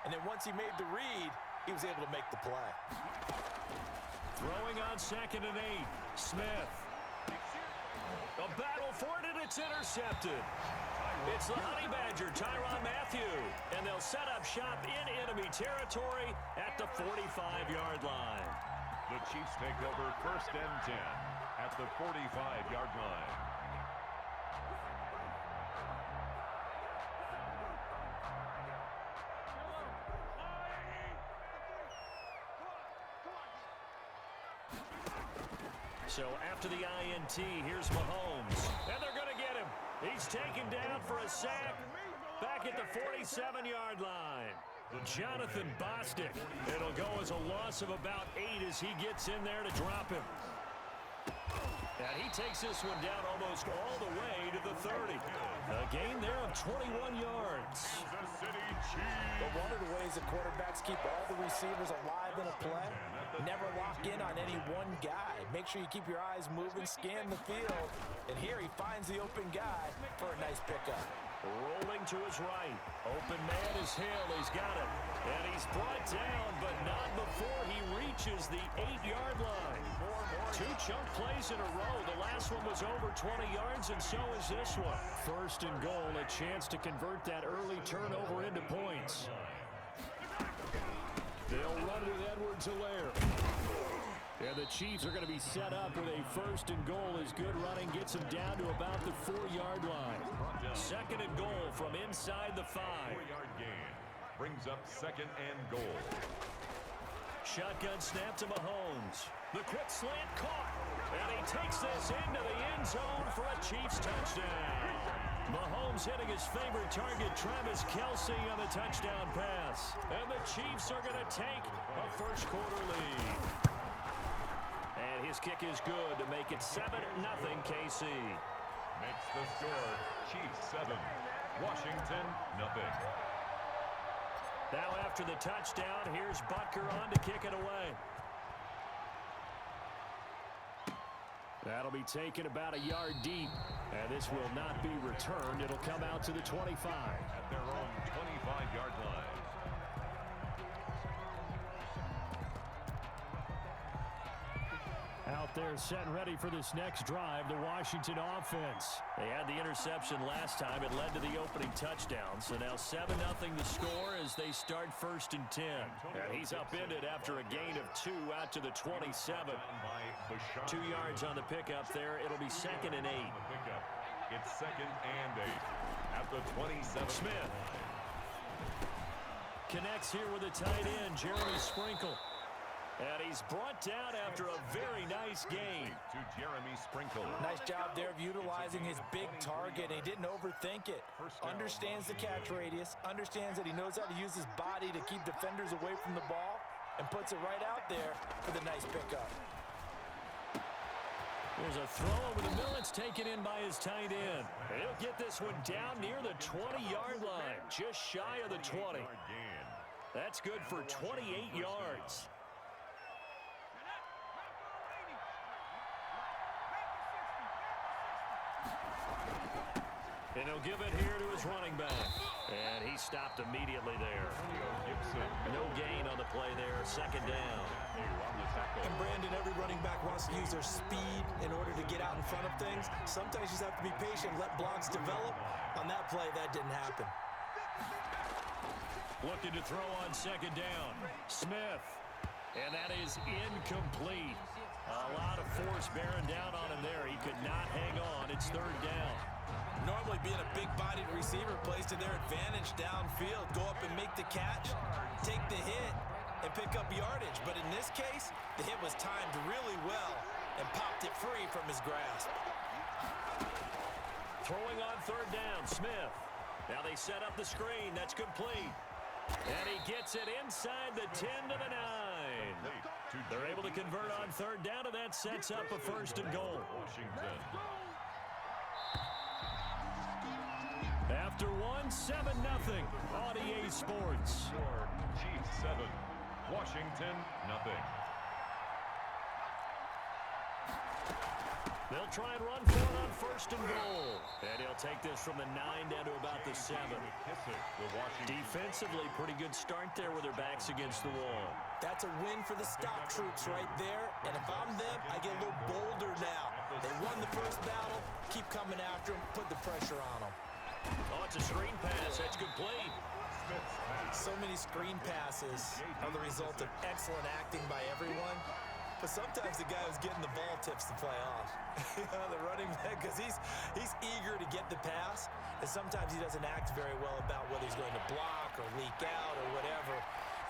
And then once he made the read, he was able to make the play. Throwing on 2nd and 8. Smith. A battle for it, and it's intercepted. It's the Honey Badger, Tyrann Mathieu. And they'll set up shop in enemy territory at the 45-yard line. The Chiefs take over 1st and 10 at the 45-yard line. So after the INT, here's Mahomes. And they're going to get him. He's taken down for a sack back at the 47-yard line. Jonathan Bostic. It'll go as a loss of about 8 as he gets in there to drop him. And he takes this one down almost all the way to the 30. A gain there of 21 yards. But one of the ways the quarterbacks keep all the receivers alive in a play, never lock in on any one guy. Make sure you keep your eyes moving, scan the field. And here he finds the open guy for a nice pickup. Rolling to his right. Open man is Hill. He's got it. And he's brought down, but not before he reaches the 8-yard line. 2 chunk plays in a row. The last one was over 20 yards, and so is this one. 1st and goal, a chance to convert that early turnover into points. They'll run with Edwards-Helaire. And the Chiefs are going to be set up with a 1st and goal as good running gets them down to about the 4-yard line. 2nd and goal from inside the 5. 4-yard gain brings up 2nd and goal. Shotgun snap to Mahomes. The quick slant caught. And he takes this into the end zone for a Chiefs touchdown. Mahomes hitting his favorite target, Travis Kelce, on the touchdown pass. And the Chiefs are going to take a first-quarter lead. And his kick is good to make it 7-0 KC. Makes the score Chiefs 7, Washington 0. Now after the touchdown, here's Butker on to kick it away. That'll be taken about a yard deep. And this will not be returned. It'll come out to the 25. At their own 25-yard line. Out there set and ready for this next drive, the Washington offense. They had the interception last time. It led to the opening touchdown. So now 7-0 the score as they start 1st and 10. And he's upended after a gain of 2 out to the 27. 2 yards on the pickup there. It'll be 2nd and 8. It's 2nd and 8 at the 27. Smith connects here with a tight end, Jeremy Sprinkle. And he's brought down after a very nice game. To Jeremy Sprinkle. Nice job there of utilizing his big target. He didn't overthink it. Understands the catch radius. Understands that he knows how to use his body to keep defenders away from the ball. And puts it right out there for the nice pickup. There's a throw over the middle. It's taken in by his tight end. He'll get this one down near the 20-yard line. Just shy of the 20. That's good for 28 yards. And he'll give it here to his running back. And he stopped immediately there. No gain on the play there. 2nd down. And Brandon, every running back wants to use their speed in order to get out in front of things. Sometimes you just have to be patient, let blocks develop. On that play, that didn't happen. Looking to throw on 2nd down. Smith. And that is incomplete. A lot of force bearing down on him there. He could not hang on. It's 3rd down. Normally being a big-bodied receiver plays to their advantage downfield. Go up and make the catch, take the hit, and pick up yardage. But in this case, the hit was timed really well and popped it free from his grasp. Throwing on 3rd down, Smith. Now they set up the screen. That's complete. And he gets it inside the 10 to the 9. They're able to convert on 3rd down, and that sets up a 1st and goal. Washington. After 7-0 on EA Sports. Score Chiefs 7, Washington 0. They'll try and run for it on 1st and goal. And he'll take this from the 9 down to about the 7. Defensively, pretty good start there with their backs against the wall. That's a win for the stock troops right there. And if I'm them, I get a little bolder now. They won the first battle. Keep coming after them. Put the pressure on them. Oh, it's a screen pass. That's complete. So many screen passes are the result of excellent acting by everyone. But sometimes the guy who's getting the ball tips the play off. The running back, because he's eager to get the pass, and sometimes he doesn't act very well about whether he's going to block or leak out or whatever.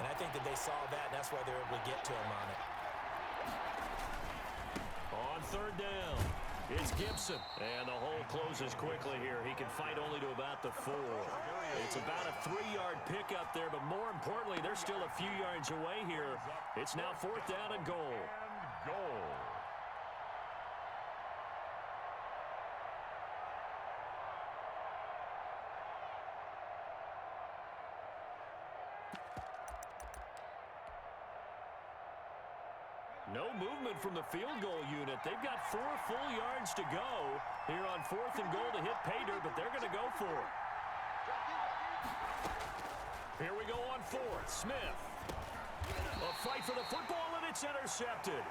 And I think that they saw that, and that's why they were able to get to him on it. On third down, it's Gibson. And the hole closes quickly here. He can fight only to about the 4. It's about a 3-yard pickup there, but more importantly, they're still a few yards away here. It's now 4th down and goal. No movement from the field goal unit. They've got 4 full yards to go here on 4th and goal to hit pay dirt, but they're going to go for it. Here we go on 4th. Smith. A fight for the football, and it's intercepted.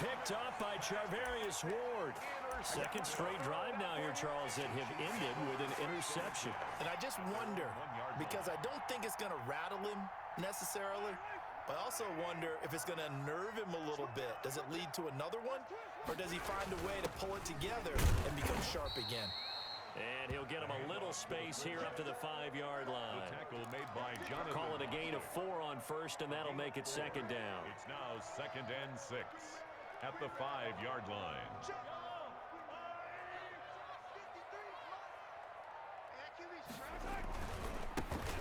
Picked up by Charvarius Ward. Second straight drive now here, Charles, that have ended with an interception. And I just wonder, because I don't think it's going to rattle him necessarily, but I also wonder if it's going to unnerve him a little bit. Does it lead to another one? Or does he find a way to pull it together and become sharp again? And he'll get him a little space here up to the 5-yard line. The tackle made by Jonathan. Call it a gain of 4 on first, and that'll make it 2nd down. It's now 2nd and 6 at the 5-yard line.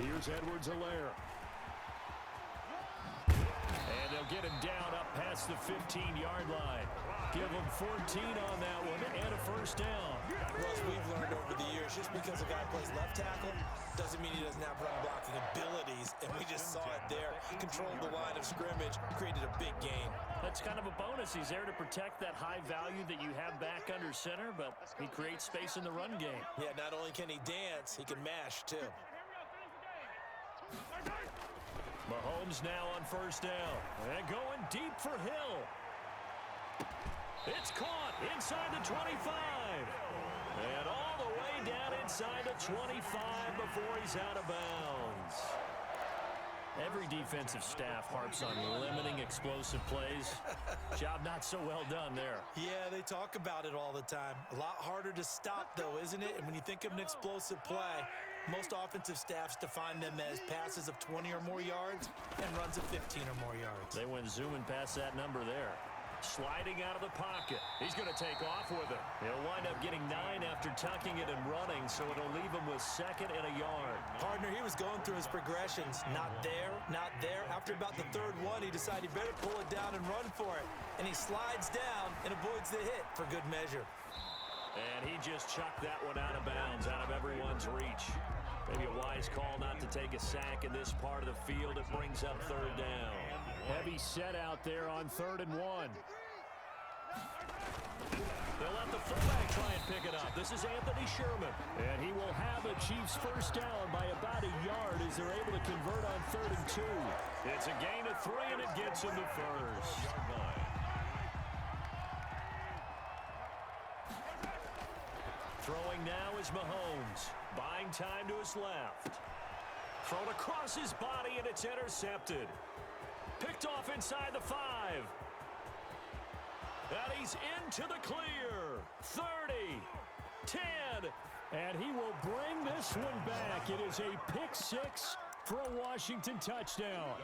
Here's Edwards-Helaire. And they'll get him down up past the 15-yard line. Give him 14 on that one and a first down. Russ, we've learned over the years, just because a guy plays left tackle doesn't mean he doesn't have run blocking abilities, and we just saw it there. Controlled the line of scrimmage, created a big gain. That's kind of a bonus. He's there to protect that high value that you have back under center, but he creates space in the run game. Yeah, not only can he dance, he can mash too. Mahomes now on first down. And going deep for Hill. It's caught inside the 25. And all the way down inside the 25 before he's out of bounds. Every defensive staff harps on limiting explosive plays. Job not so well done there. Yeah, they talk about it all the time. A lot harder to stop, though, isn't it? And when you think of an explosive play, most offensive staffs define them as passes of 20 or more yards and runs of 15 or more yards. They went zooming past that number there. Sliding out of the pocket. He's going to take off with it. He'll wind up getting 9 after tucking it and running, so it'll leave him with 2nd and a yard. Partner, he was going through his progressions. Not there, not there. After about the 3rd one, he decided he better pull it down and run for it. And he slides down and avoids the hit for good measure. And he just chucked that one out of bounds, out of everyone's reach. Maybe a wise call not to take a sack in this part of the field. It brings up 3rd down. Heavy set out there on 3rd and 1. They'll let the fullback try and pick it up. This is Anthony Sherman. And he will have a Chiefs first down by about a yard as they're able to convert on 3rd and 2. It's a gain of 3, and it gets him the first. Throwing now is Mahomes. Buying time to his left. Thrown across his body, and it's intercepted. Picked off inside the 5. And he's into the clear. 30, 10, and he will bring this one back. It is a pick 6 for a Washington touchdown.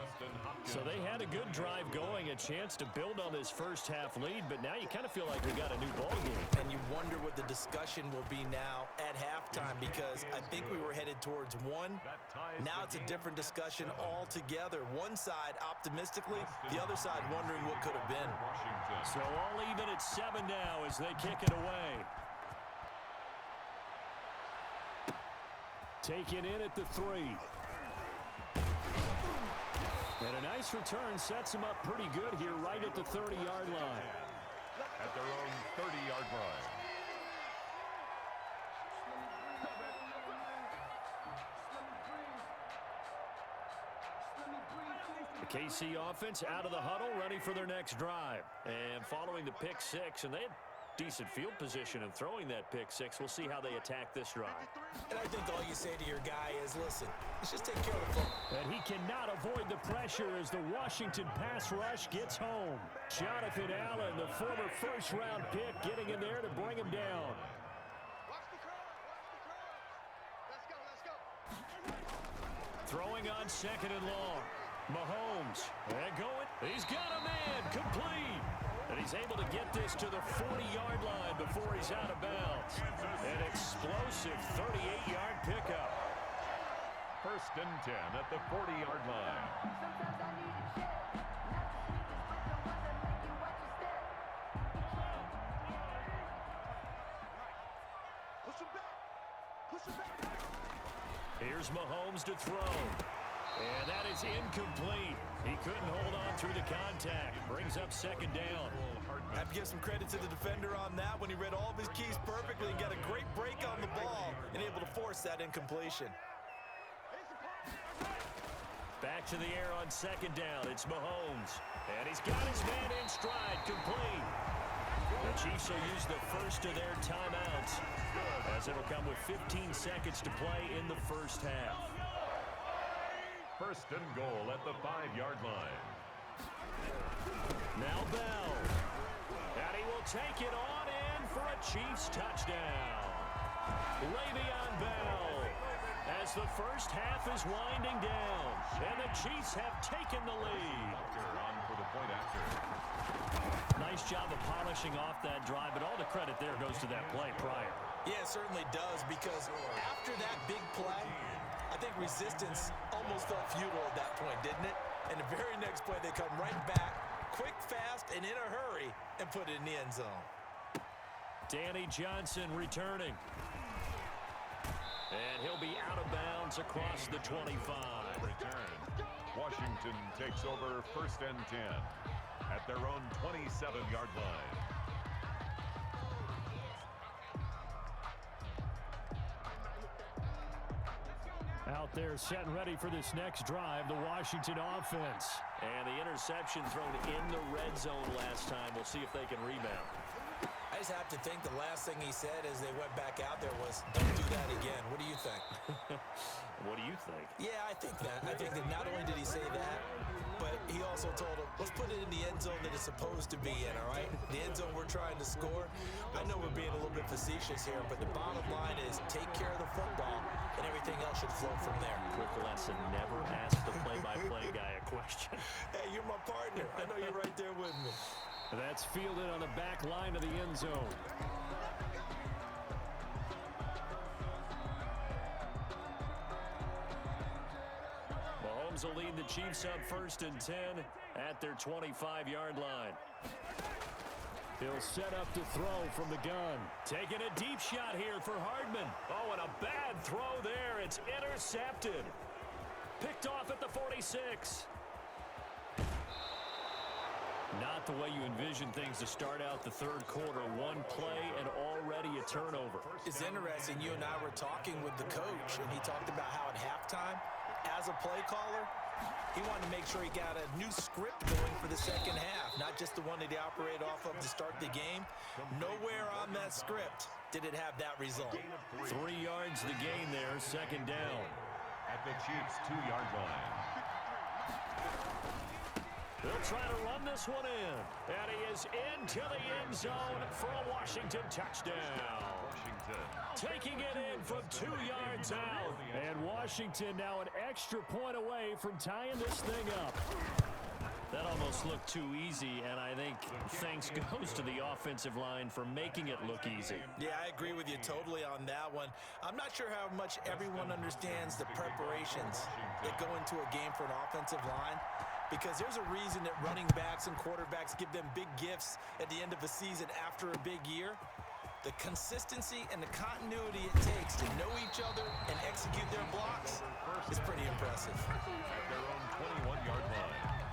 So they had a good drive going, a chance to build on this first half lead, but now you kind of feel like we got a new ball game. And you wonder what the discussion will be now at halftime, because I think we were headed towards 1. Now it's a different discussion altogether. One side optimistically, the other side wondering what could have been. So all even at 7 now as they kick it away. Taken in at the 3. And a nice return sets him up pretty good here right at the 30-yard line. At their own 30-yard line. The KC offense out of the huddle, ready for their next drive. And following the pick six, and they had decent field position in throwing that pick six. We'll see how they attack this drive. And I think all you say to your guy is, listen, let's just take care of the football. And he cannot avoid the pressure as the Washington pass rush gets home. Jonathan Allen, the former first-round pick, getting in there to bring him down. Throwing on second and long. Mahomes, and going. He's got a man, complete. And he's able to get this to the 40-yard line before he's out of bounds. An explosive 38-yard pickup. First and 10 at the 40-yard line. Here's Mahomes to throw. And that is incomplete. He couldn't hold on through the contact. Brings up second down. I have to give some credit to the defender on that when he read all of his keys perfectly and got a great break on the ball and able to force that incompletion. Back to the air on second down. It's Mahomes. And he's got his man in stride, complete. The Chiefs will use the first of their timeouts as it'll come with 15 seconds to play in the first half. First and goal at the 5-yard line. Now Bell. And he will take it on in for a Chiefs touchdown. Le'Veon Bell as the first half is winding down. And the Chiefs have taken the lead. On for the point after. Nice job of polishing off that drive, but all the credit there goes to that play prior. Yeah, it certainly does, because after that big play, I think resistance almost felt futile at that point, didn't it? And the very next play, they come right back, quick, fast, and in a hurry, and put it in the end zone. Danny Johnson returning. And he'll be out of bounds across the 25. Return. Washington takes over first and 10 at their own 27-yard line. Out there set and ready for this next drive, the Washington offense. And the interception thrown in the red zone last time. We'll see if they can rebound. I just have to think the last thing he said as they went back out there was, don't do that again. What do you think? What do you think? Yeah, I think that. I think that not only did he say that, but he also told him, let's put it in the end zone that it's supposed to be in, all right? The end zone we're trying to score. I know we're being a little bit facetious here, but the bottom line is take care of the football, and everything else should flow from there. Quick lesson, never ask the play-by-play guy a question. Hey, you're my partner. I know you're right there with me. That's fielded on the back line of the end zone. Mahomes will lead the Chiefs up first and 10 at their 25-yard line. He'll set up to throw from the gun. Taking a deep shot here for Hardman. Oh, and a bad throw there. It's intercepted. Picked off at the 46. Not the way you envision things to start out the third quarter. One play and already a turnover. It's interesting. You and I were talking with the coach, and he talked about how at halftime, as a play caller, he wanted to make sure he got a new script going for the second half, not just the one that he operated off of to start the game. Nowhere on that script did it have that result. 3 yards the gain there, second down. At the Chiefs' 2-yard line. They'll try to run this one in. And he is into the end zone for a Washington touchdown. Washington. Taking it in from 2 yards out. And Washington now an extra point away from tying this thing up. That almost looked too easy, and I think thanks goes to the offensive line for making it look easy. Yeah, I agree with you totally on that one. I'm not sure how much everyone understands the preparations that go into a game for an offensive line, because there's a reason that running backs and quarterbacks give them big gifts at the end of a season after a big year. The consistency and the continuity it takes to know each other and execute their blocks is pretty impressive. At their own 21-yard line.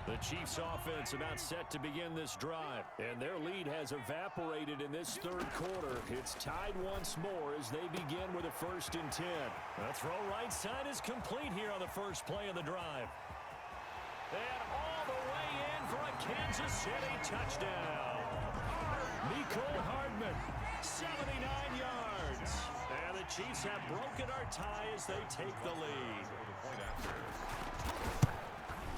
The Chiefs offense about set to begin this drive, and their lead has evaporated in this third quarter. It's tied once more as they begin with a 1st and 10. The throw right side is complete here on the first play of the drive. And all the way in for a Kansas City touchdown. Mecole Hardman, 79 yards. And the Chiefs have broken our tie as they take the lead.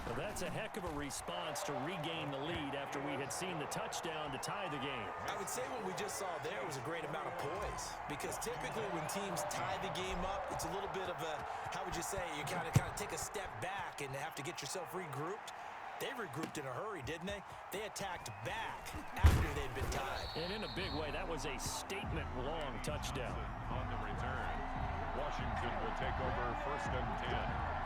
Well, that's a heck of a response to regain the lead after we had seen the touchdown to tie the game. I would say what we just saw there was a great amount of poise, because typically when teams tie the game up, it's a little bit of a, how would you say, you kind of take a step back and have to get yourself regrouped. They regrouped in a hurry, didn't they? They attacked back after they'd been tied. And in a big way, that was a statement-long touchdown. On the return, Washington will take over 1st and 10.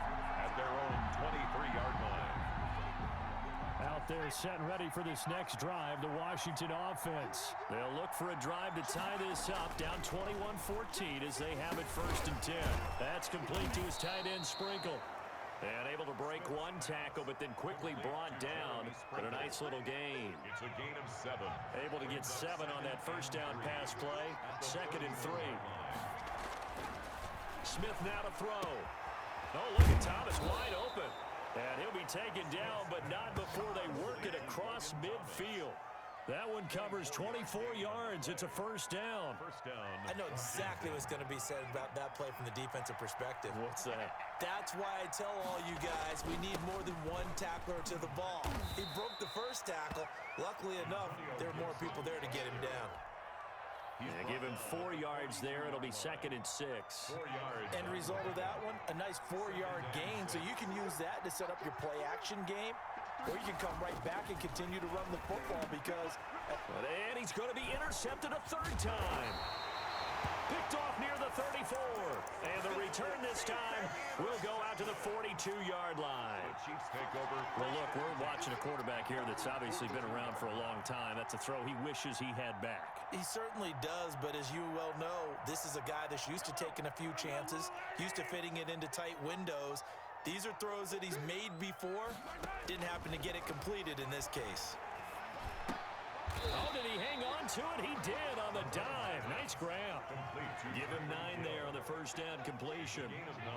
Their own 23-yard line. Out there set and ready for this next drive, the Washington offense. They'll look for a drive to tie this up, down 21-14 as they have it 1st and 10. That's complete to his tight end Sprinkle. And able to break one tackle, but then quickly brought down. But a nice little gain. It's a gain of 7. Able to get 7 on that first down pass play. 2nd and 3. Smith now to throw. Oh, look at Thomas wide open. And he'll be taken down, but not before they work it across midfield. That one covers 24 yards. It's a 1st down. I know exactly what's going to be said about that play from the defensive perspective. What's that? That's why I tell all you guys we need more than one tackler to the ball. He broke the first tackle. Luckily enough, there were more people there to get him down. Yeah, give him 4 yards there. It'll be 2nd and 6. 4 yards. End result of that one, a nice 4-yard gain. So you can use that to set up your play-action game, or you can come right back and continue to run the football because... And he's going to be intercepted a 3rd time. Picked off near the 34. And the return this time will go out to the 42-yard line. Chiefs take over. Well, look, we're watching a quarterback here that's obviously been around for a long time. That's a throw he wishes he had back. He certainly does, but as you well know, this is a guy that's used to taking a few chances, used to fitting it into tight windows. These are throws that he's made before. Didn't happen to get it completed in this case. Oh, did he hang on to it? He did on the dive. Nice grab. Give him 9 there on the first down completion. Gain of 9.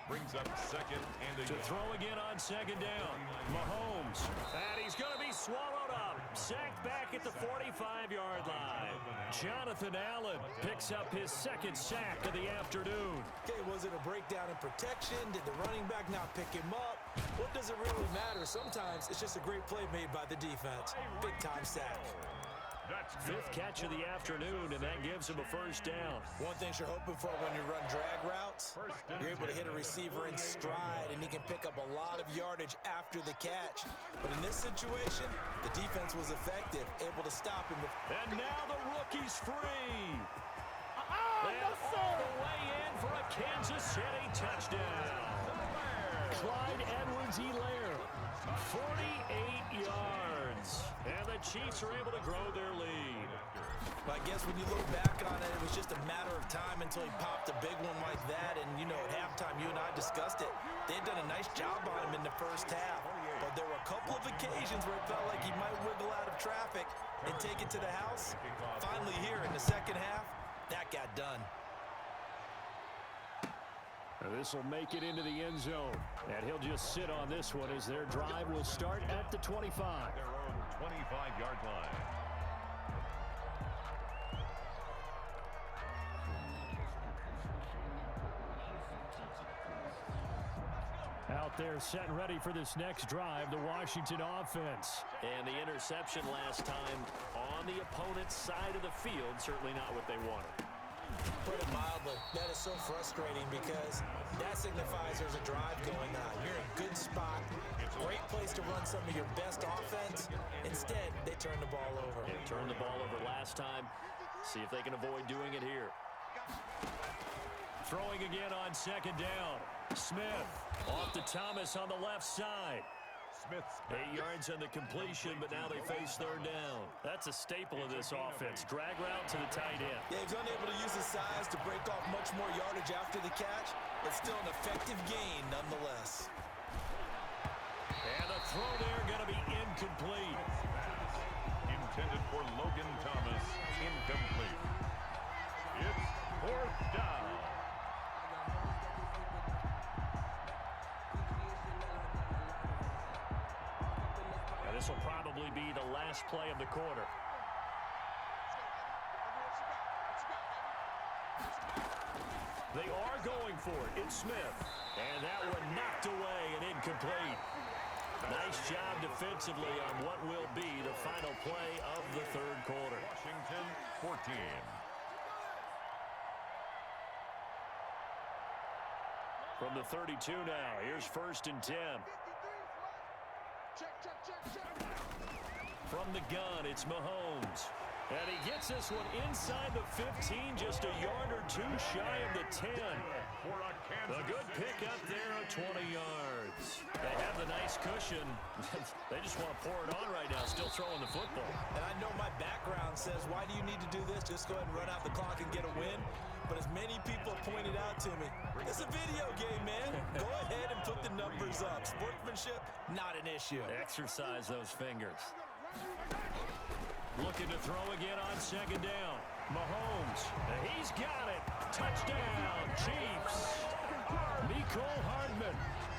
Brings up 2nd and a To throw again on 2nd down. Mahomes. And he's going to be swallowed up. Sacked back at the 45-yard line. Jonathan Allen picks up his 2nd sack of the afternoon. Okay, was it a breakdown in protection? Did the running back not pick him up? What does it really matter? Sometimes it's just a great play made by the defense. Big-time sack. 5th catch of the afternoon, and that gives him a 1st down. One thing you're hoping for when you run drag routes, you're able to hit a receiver in stride, and he can pick up a lot of yardage after the catch. But in this situation, the defense was effective, able to stop him. And now the rookie's free. And all the way in for a Kansas City touchdown. Clyde Edwards-Helaire, 48 yards. And the Chiefs are able to grow their lead. I guess when you look back on it, it was just a matter of time until he popped a big one like that. And, you know, at halftime, you and I discussed it. They'd done a nice job on him in the first half. But there were a couple of occasions where it felt like he might wiggle out of traffic and take it to the house. Finally here in the second half, that got done. This will make it into the end zone. And he'll just sit on this one as their drive will start at the 25. Their own 25-yard line. Out there set and ready for this next drive, the Washington offense. And the interception last time on the opponent's side of the field, certainly not what they wanted. Put it mildly, that is so frustrating because that signifies there's a drive going on. You're in a good spot, great place to run some of your best offense. Instead, they turn the ball over. They turned the ball over last time. See if they can avoid doing it here. Throwing again on 2nd down. Smith off to Thomas on the left side. Smith's 8 yards on the completion, but now they face 3rd down. That's a staple of this offense. Drag route to the tight end. Yeah, he's unable to use his size to break off much more yardage after the catch, but still an effective gain nonetheless. And a throw there going to be incomplete. Intended for Logan Thomas, incomplete. It's 4th down. Now this will probably be the last play of the quarter. They are going for it. It's Smith. And that one knocked away and incomplete. Nice job defensively on what will be the final play of the third quarter. Washington 14. From the 32 now, here's 1st and 10. From the gun, it's Mahomes. And he gets this one inside the 15, just a yard or two shy of the 10. A good pickup there of 20 yards. They have the nice cushion. They just want to pour it on right now, still throwing the football. And I know my background says, why do you need to do this? Just go ahead and run out the clock and get a win. But as many people have pointed out to me, it's a video game, man. Go ahead and put the numbers up. Sportsmanship, not an issue. Exercise those fingers. Looking to throw again on 2nd down. Mahomes, he's got it. Touchdown, Chiefs. Mecole Hardman,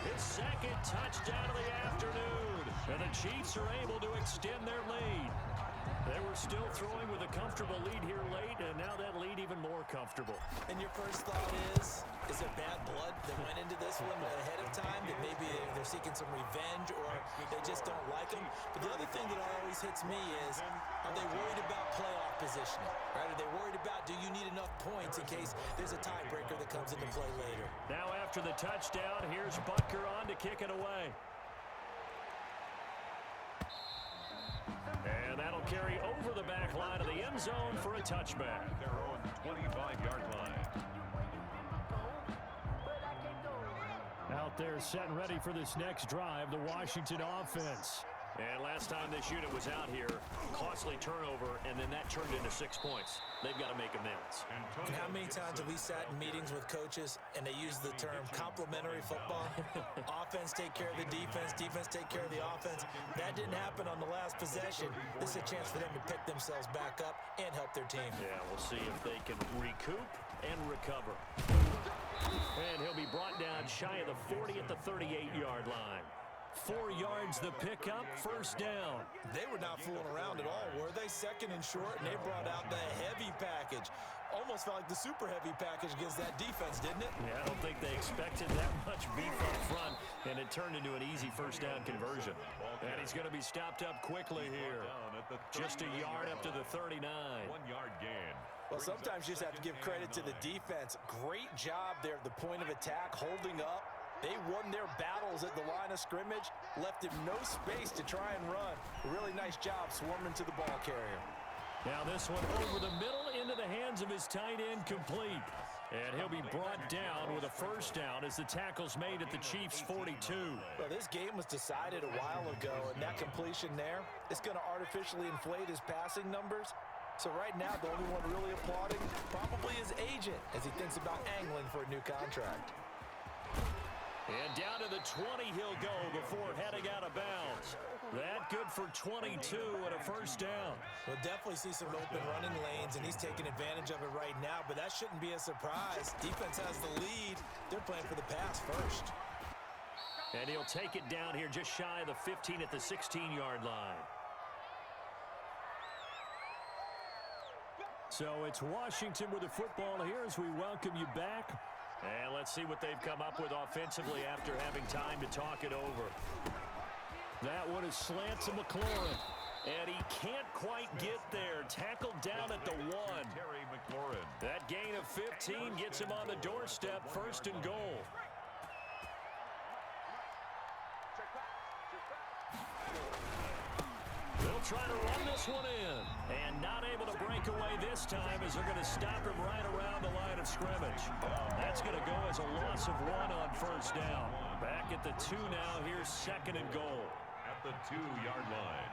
his 2nd touchdown of the afternoon. And the Chiefs are able to extend their lead. They were still throwing with a comfortable lead here late, and now that lead even more comfortable. And your first thought is there bad blood that went into this one ahead of time, that maybe they're seeking some revenge or they just don't like them? But the other thing that always hits me is, are they worried about playoff positioning? Right? Are they worried about, do you need enough points in case there's a tiebreaker that comes into play later? Now after the touchdown, here's Butker on to kick it away. And that'll carry over the back line of the end zone for a touchback. Their own 25-yard line. Out there set and ready for this next drive, the Washington offense. And last time this unit was out here, costly turnover, and then that turned into 6 points. They've got to make amends. And how many times have we sat in meetings with coaches and they use the term complementary football? Offense take care of the defense, defense take care of the offense. That didn't happen on the last possession. This is a chance for them to pick themselves back up and help their team. Yeah, we'll see if they can recoup and recover. And he'll be brought down shy of the 40 at the 38-yard line. 4 yards the pickup, 1st down. They were not fooling around at all, were they? 2nd and short, and they brought out the heavy package. Almost felt like the super heavy package against that defense, didn't it? Yeah, I don't think they expected that much beef up front, and it turned into an easy 1st down conversion. And he's going to be stopped up quickly here. Just a yard up to the 39. 1-yard gain. Well, sometimes you just have to give credit to the defense. Great job there at the point of attack, holding up. They won their battles at the line of scrimmage, left him no space to try and run. A really nice job swarming to the ball carrier. Now this one over the middle into the hands of his tight end, complete. And he'll be brought down with a 1st down as the tackle's made at the Chiefs' 42. Well, this game was decided a while ago, and that completion there is going to artificially inflate his passing numbers. So right now, the only one really applauding probably his agent as he thinks about angling for a new contract. And down to the 20 he'll go before heading out of bounds. That good for 22 and a 1st down. We'll definitely see some open running lanes, and he's taking advantage of it right now, but that shouldn't be a surprise. Defense has the lead. They're playing for the pass first. And he'll take it down here just shy of the 15 at the 16-yard line. So it's Washington with the football here as we welcome you back. And let's see what they've come up with offensively after having time to talk it over. That one is slant to McLaurin. And he can't quite get there. Tackled down at the 1. Terry McLaurin. That gain of 15 gets him on the doorstep, 1st and goal. They'll try to run this one in. And not able to break away this time as they're going to stop him right around the line of scrimmage. That's going to go as a loss of 1 on 1st down. Back at the 2 now. Here's 2nd and goal. At the 2-yard line.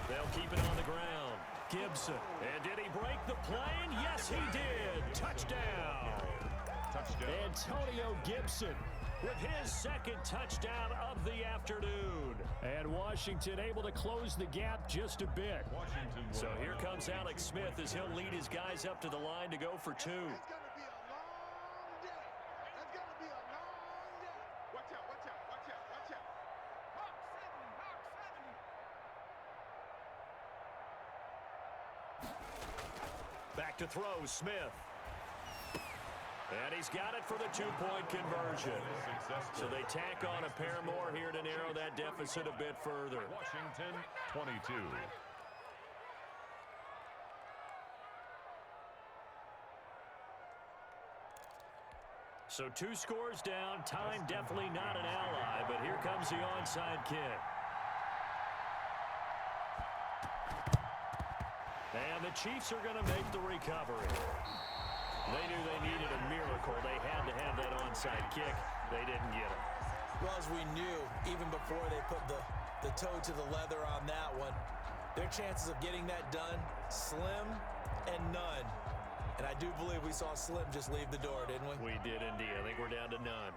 They'll keep it on the ground. Gibson. And did he break the plane? Yes, he did. Touchdown. touchdown. Antonio Gibson with his second touchdown of the afternoon. And Washington able to close the gap just a bit. Washington. So here comes Alex Smith as he'll lead his guys up to the line to go for two. It's going to be a long day. It's going to be a long day. Watch out, watch out, watch out, watch out. Hawk 70, Hawk 70. Back to throw, Smith. And he's got it for the two-point conversion. So they tack on a pair more here to narrow that deficit a bit further. Washington 22. So 2 scores down. Time definitely not an ally, but here comes the onside kick. And the Chiefs are going to make the recovery. They knew they needed a miracle. They had to have that onside kick. They didn't get it. Well, as we knew, even before they put the toe to the leather on that one, their chances of getting that done, slim and none. And I do believe we saw Slim just leave the door, didn't we? We did indeed. I think we're down to none.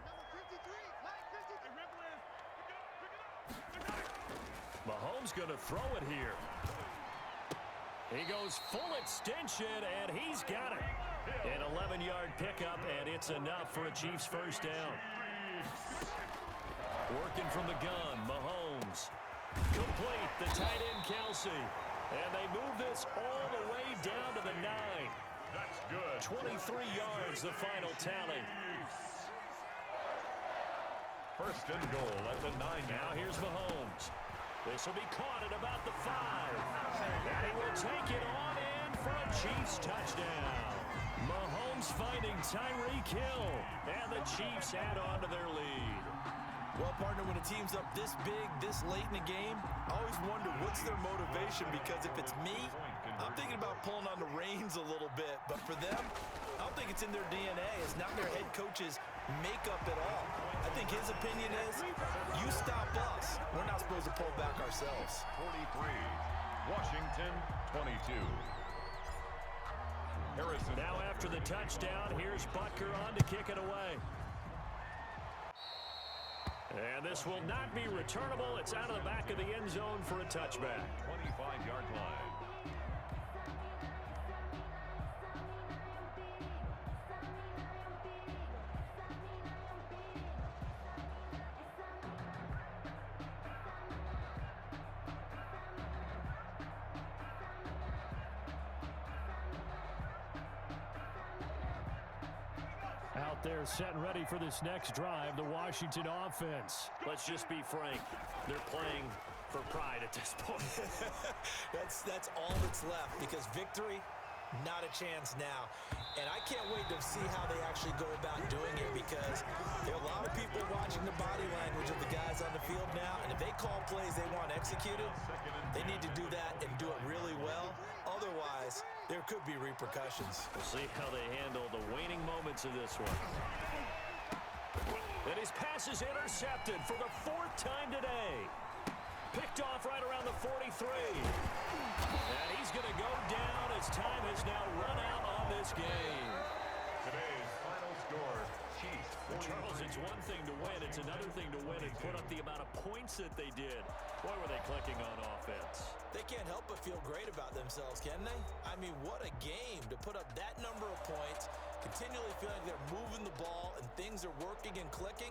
Mahomes going to throw it here. He goes full extension, and he's got it. An 11-yard pickup, and it's enough for a Chiefs first down. Working from the gun, Mahomes. Complete, the tight end, Kelsey. And they move this all the way down to the 9. That's good. 23 yards, the final tally. First and goal at the 9. Now here's Mahomes. This will be caught at about the 5. And he will take it on in for a Chiefs touchdown. Mahomes finding Tyreek Hill. And the Chiefs add on to their lead. Well, partner, when a team's up this big, this late in the game, I always wonder what's their motivation, because if it's me, I'm thinking about pulling on the reins a little bit. But for them, I don't think it's in their DNA. It's not their head coach's makeup at all. I think his opinion is, you stop us, we're not supposed to pull back ourselves. 43. Washington 22. Harrison. Now after the touchdown, here's Butker on to kick it away. And this will not be returnable. It's out of the back of the end zone for a touchback. 25-yard line. Out there set and ready for this next drive, the Washington offense. Let's just be frank. They're playing for pride at this point. That's all that's left, because victory, not a chance now. And I can't wait to see how they actually go about doing it, because there are a lot of people watching the body language of the guys on the field now, and if they call plays they want executed, they need to do that and do it really well. Otherwise, there could be repercussions. We'll see how they handle the waning moments of this one. And his pass is intercepted for the 4th time today. Picked off right around the 43. And he's going to go down as time has now run out on this game. Today's final score, Chiefs 41. Charles, it's one thing to win. It's another thing to win and put up the amount of points that they did. Boy, were they clicking on offense. They can't help but feel great about themselves, can they? I mean, what a game to put up that number of points, continually feeling like they're moving the ball and things are working and clicking.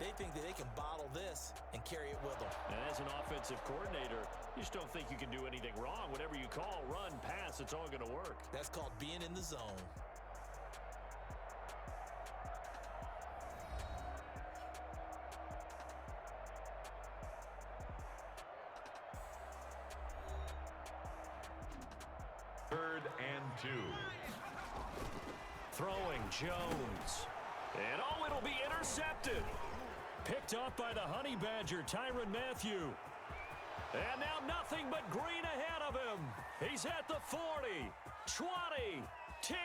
They think that they can bottle this and carry it with them. And as an offensive coordinator, you just don't think you can do anything wrong. Whatever you call, run, pass, it's all going to work. That's called being in the zone. Third and 2. Throwing Jones. And oh, it'll be intercepted. Picked off by the Honey Badger, Tyrann Mathieu. And now nothing but green ahead of him. He's at the 40, 20, 10.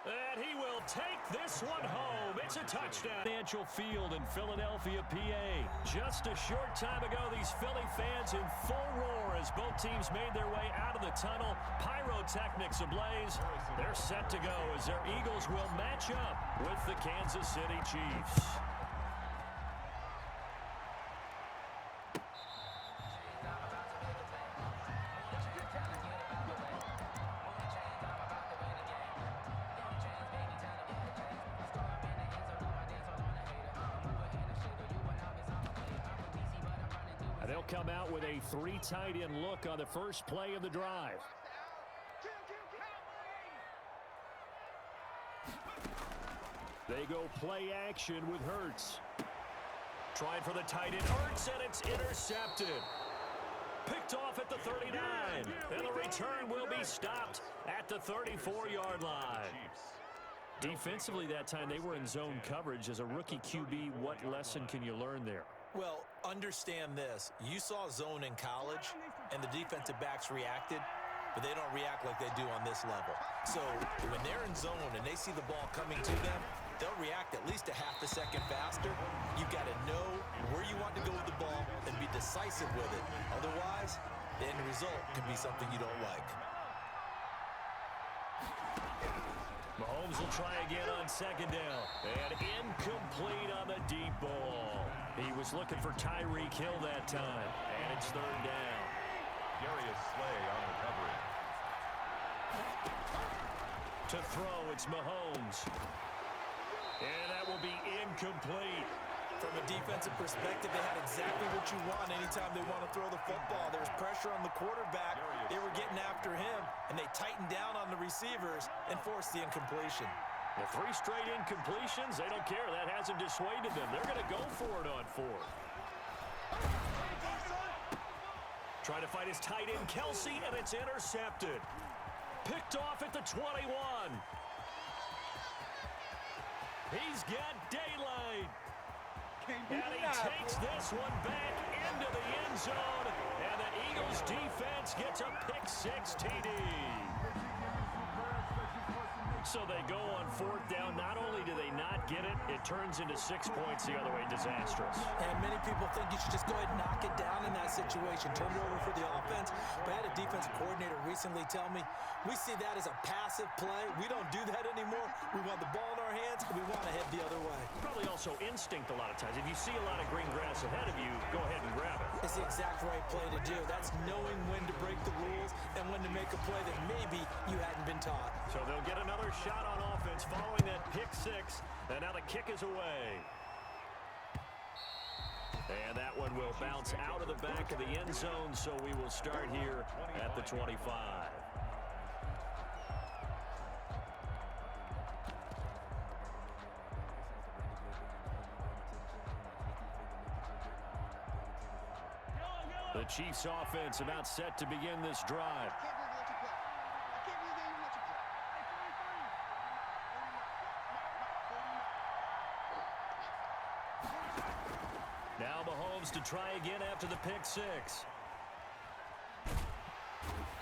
And he will take this one home. It's a touchdown. Financial Field in Philadelphia, PA. Just a short time ago, these Philly fans in full roar as both teams made their way out of the tunnel. Pyrotechnics ablaze. They're set to go as their Eagles will match up with the Kansas City Chiefs. They'll come out with a 3 tight end look on the first play of the drive. They go play action with Hurts. Trying for the tight end, Hurts, and it's intercepted. Picked off at the 39. And the return will be stopped at the 34-yard line. Defensively that time, they were in zone coverage. As a rookie QB, what lesson can you learn there? Well, understand this. You saw zone in college, and the defensive backs reacted, but they don't react like they do on this level. So when they're in zone and they see the ball coming to them, they'll react at least a half a second faster. You've got to know where you want to go with the ball and be decisive with it. Otherwise, the end result can be something you don't like. Mahomes will try again on second down. And incomplete on the deep ball. He was looking for Tyreek Hill that time. And it's third down. Darius Slay on the coverage. To throw, it's Mahomes. And that will be incomplete. From a defensive perspective, they had exactly what you want anytime they want to throw the football. There was pressure on the quarterback. They were getting after him, and they tightened down on the receivers and forced the incompletion. The 3 straight incompletions, they don't care. That hasn't dissuaded them. They're going to go for it on 4th. Trying to fight his tight end, Kelsey, and it's intercepted. Picked off at the 21. He's got daylight. And he takes this one back into the end zone. And the Eagles defense gets a pick-6 TD. So they go on 4th down. Not only do they not get it, it turns into 6 points the other way. Disastrous. And many people think you should just go ahead and knock it down in that situation. Turn it over for the offense. But I had a defensive coordinator recently tell me, we see that as a passive play. We don't do that anymore. We want the ball in our hands, and we want to head the other way. Probably also instinct a lot of times. If you see a lot of green grass ahead of you, go ahead and grab it. It's the exact right play to do. That's knowing when to break the rules and when to make a play that maybe you hadn't been taught. So they'll get another shot on offense following that pick-6, and now the kick is away. And that one will bounce out of the back of the end zone, so we will start here at the 25. The Chiefs offense about set to begin this drive. Now Mahomes to try again after the pick-6.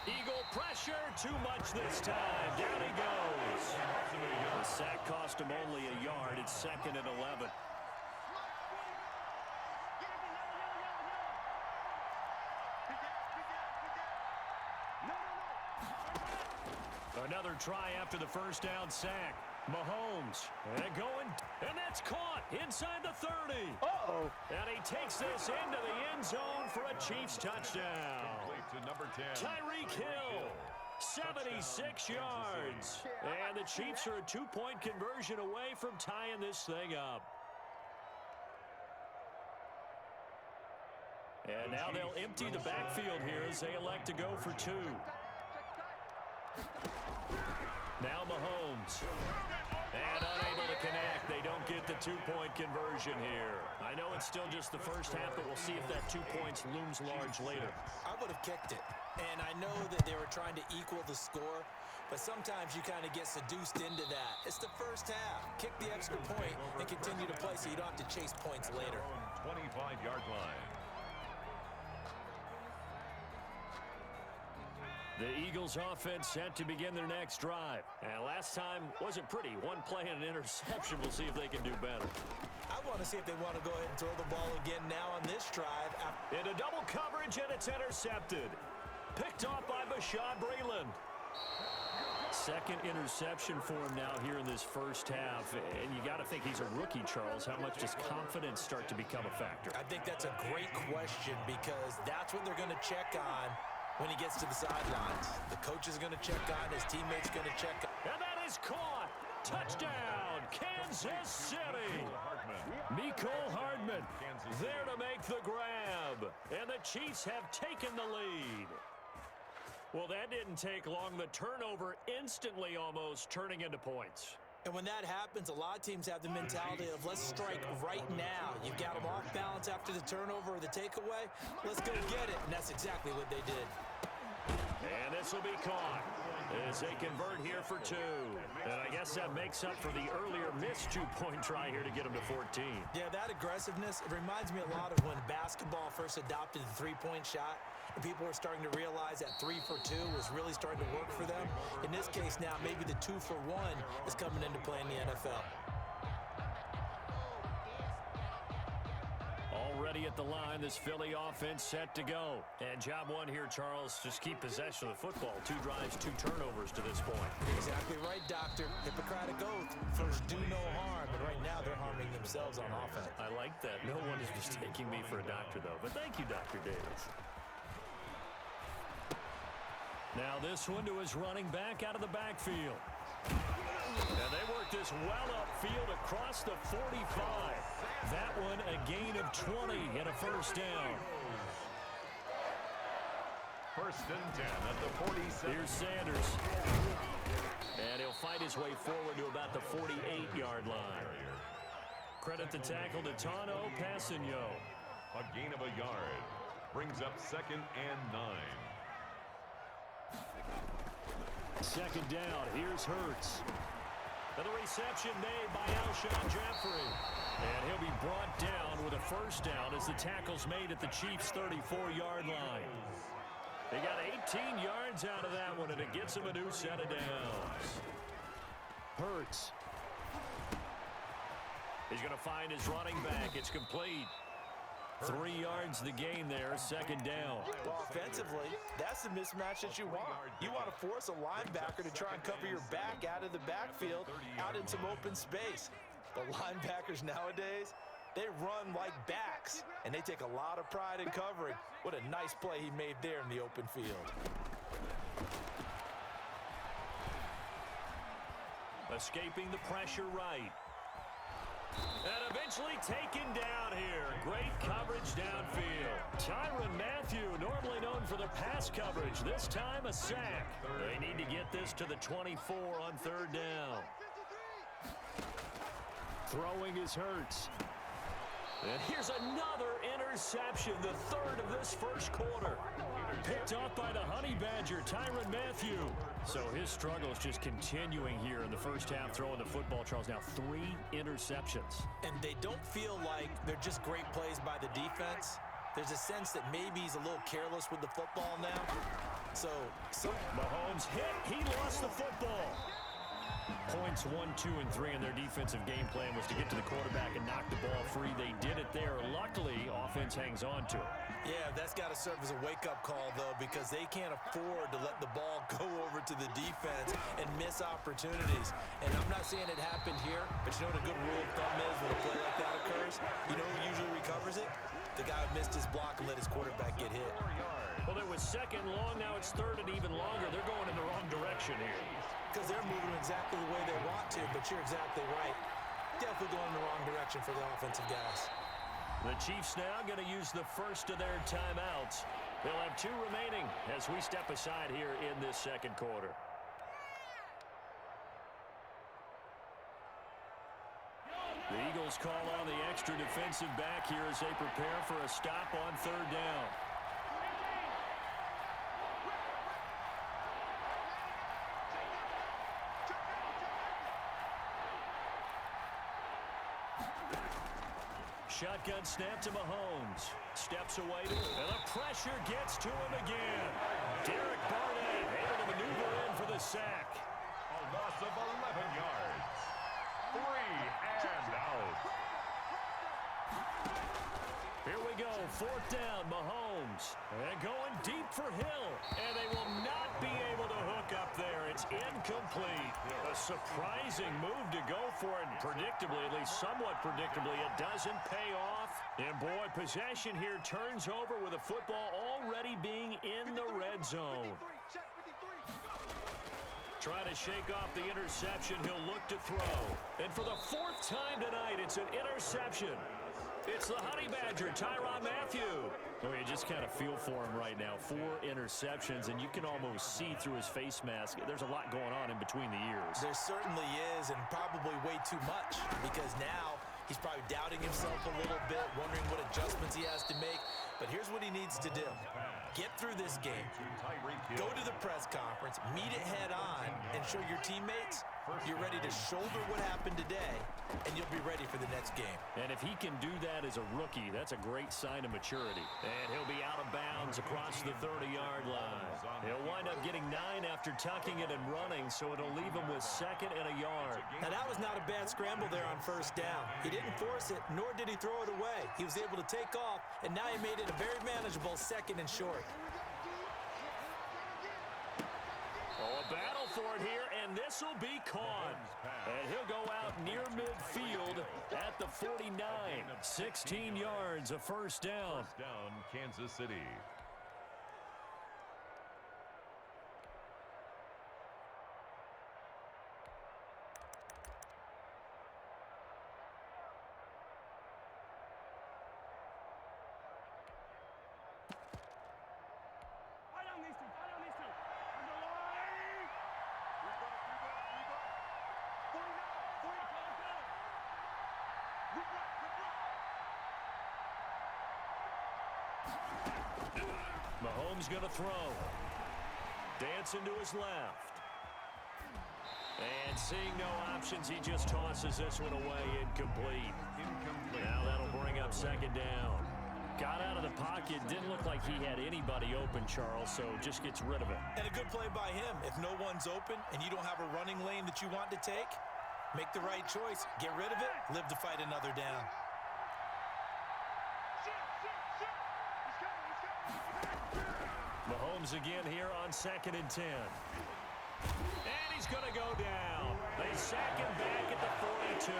Eagle pressure, too much this time. Down he goes. The sack cost him only a yard. It's 2nd and 11. Another try after the first down sack. Mahomes, and going, and that's caught inside the 30. Uh-oh. And he takes this into the end zone for a Chiefs touchdown. Complete to number 10. Tyreek Hill, 76 yards. And the Chiefs are a 2-point conversion away from tying this thing up. And now they'll empty the backfield here as they elect to go for 2. Now Mahomes. And unable to connect. They don't get the 2-point conversion here. I know it's still just the first half, but we'll see if that 2 points looms large later. I would have kicked it. And I know that they were trying to equal the score, but sometimes you kind of get seduced into that. It's the first half. Kick the extra point and continue to play so you don't have to chase points later. 25-yard line. The Eagles offense set to begin their next drive. And last time wasn't pretty. 1 play and an interception. We'll see if they can do better. I want to see if they want to go ahead and throw the ball again now on this drive. Into double coverage, and it's intercepted. Picked off by Bashaud Breeland. Second interception for him now here in this first half. And you got to think he's a rookie, Charles. How much does confidence start to become a factor? I think that's a great question because that's what they're going to check on when he gets to the sidelines. The coach is going to check on, his teammates going to check on. And that is caught. Touchdown, Kansas City. Mecole Hardman there to make the grab. And the Chiefs have taken the lead. Well, that didn't take long. The turnover instantly almost turning into points. And when that happens, a lot of teams have the mentality of let's strike right now. You've got them off balance after the turnover or the takeaway. Let's go get it. And that's exactly what they did. And this will be caught as they convert here for two. And I guess that makes up for the earlier missed two-point try here to get them to 14. Yeah, that aggressiveness, it reminds me a lot of when basketball first adopted the three-point shot. And people are starting to realize that 3 for 2 was really starting to work for them. In this case now, maybe the 2 for 1 is coming into play in the NFL. Already at the line, this Philly offense set to go. And job one here, Charles, just keep possession of the football. 2 drives, 2 turnovers to this point. Exactly right, Doctor. Hippocratic oath. First, do no harm. And right now, they're harming themselves on offense. I like that. No one is mistaking me for a doctor, though. But thank you, Dr. Davis. Now this one to his running back out of the backfield. And they work this well upfield across the 45. That one a gain of 20 and a first down. First and 10 at the 47. Here's Sanders. And he'll fight his way forward to about the 48-yard line. Credit the tackle to Tano Passigno. A gain of a yard. Brings up 2nd and 9. Second down, here's Hurts. And the reception made by Alshon Jeffrey. And he'll be brought down with a first down as the tackle's made at the Chiefs' 34-yard line. They got 18 yards out of that one, and it gets them a new set of downs. Hurts. He's going to find his running back. It's complete. 3 yards the gain there, second down. Well, offensively, that's the mismatch that you want. You want to force a linebacker to try and cover your back out of the backfield, out in some open space. The linebackers nowadays, they run like backs, and they take a lot of pride in covering. What a nice play he made there in the open field. Escaping the pressure right. And eventually taken down here. Great coverage downfield. Tyrann Mathieu, normally known for the pass coverage. This time a sack. They need to get this to the 24 on third down. Throwing is Hurts. And here's another interception, the third of this first quarter. Picked off by the Honey Badger, Tyrann Mathieu. So his struggle is just continuing here in the first half, throwing the football, Charles. Now 3 interceptions. And they don't feel like they're just great plays by the defense. There's a sense that maybe he's a little careless with the football now. So Mahomes hit. He lost the football. Points 1, 2, and 3 in their defensive game plan was to get to the quarterback and knock the ball free. They did it there. Luckily, offense hangs on to it. Yeah, that's got to serve as a wake-up call, though, because they can't afford to let the ball go over to the defense and miss opportunities. And I'm not saying it happened here, but you know what a good rule of thumb is when a play like that occurs? You know who usually recovers it? The guy who missed his block and let his quarterback get hit. Well, it was second long. Now it's third and even longer. They're going in the wrong direction here. Because they're moving exactly the way they want to, but you're exactly right. Definitely going in the wrong direction for the offensive guys. The Chiefs now going to use the first of their timeouts. They'll have 2 remaining as we step aside here in this second quarter. The Eagles call on the extra defensive back here as they prepare for a stop on third down. Shotgun snap to Mahomes. Steps away, and the pressure gets to him again. Derek Barnett able to maneuver in for the sack. A loss of 11 yards. 3 and out. fourth down, Mahomes. And going deep for Hill. And they will not be able to hook up there. It's incomplete. A surprising move to go for it. Predictably, at least somewhat predictably, it doesn't pay off. And boy, possession here turns over with a football already being in the red zone. Trying to shake off the interception. He'll look to throw. And for the fourth time tonight, it's an interception. It's the Honey Badger, Tyrann Mathieu. Oh, you just kind of feel for him right now. 4 interceptions, and you can almost see through his face mask. There's a lot going on in between the ears. There certainly is, and probably way too much, because now he's probably doubting himself a little bit, wondering what adjustments he has to make. But here's what he needs to do. Get through this game. Go to the press conference, meet it head on, and show your teammates you're ready to shoulder what happened today, and you'll be ready for the next game. And if he can do that as a rookie, that's a great sign of maturity. And he'll be out of bounds across the 30-yard line. He'll wind up getting 9 after tucking it and running, so it'll leave him with 2nd and a yard. Now, that was not a bad scramble there on first down. He didn't force it, nor did he throw it away. He was able to take off, and now he made it a very manageable 2nd and short. Oh, a battle for it here, and this will be caught. And he'll go out near midfield at the 49. 16 yards, a first down. First down, Kansas City. Mahomes going to throw. Dancing to his left. And seeing no options, he just tosses this one away, incomplete. Now that'll bring up 2nd down. Got out of the pocket, didn't look like he had anybody open, Charles, so just gets rid of it. And a good play by him. If no one's open and you don't have a running lane that you want to take, make the right choice. Get rid of it, live to fight another down. Mahomes again here on 2nd and 10. And he's going to go down. They sack him back at the 42.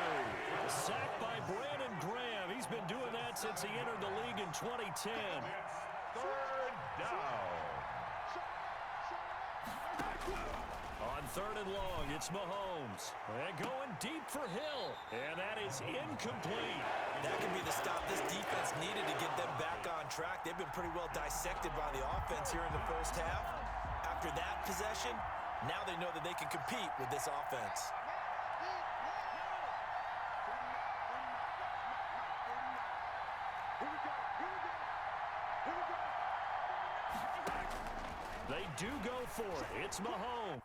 Sacked by Brandon Graham. He's been doing that since he entered the league in 2010. Third down. On 3rd and long, it's Mahomes. And going deep for Hill. And that is incomplete. That could be the stop this defense needed to get them back on track. They've been pretty well dissected by the offense here in the first half. After that possession, now they know that they can compete with this offense. They do go for it. It's Mahomes.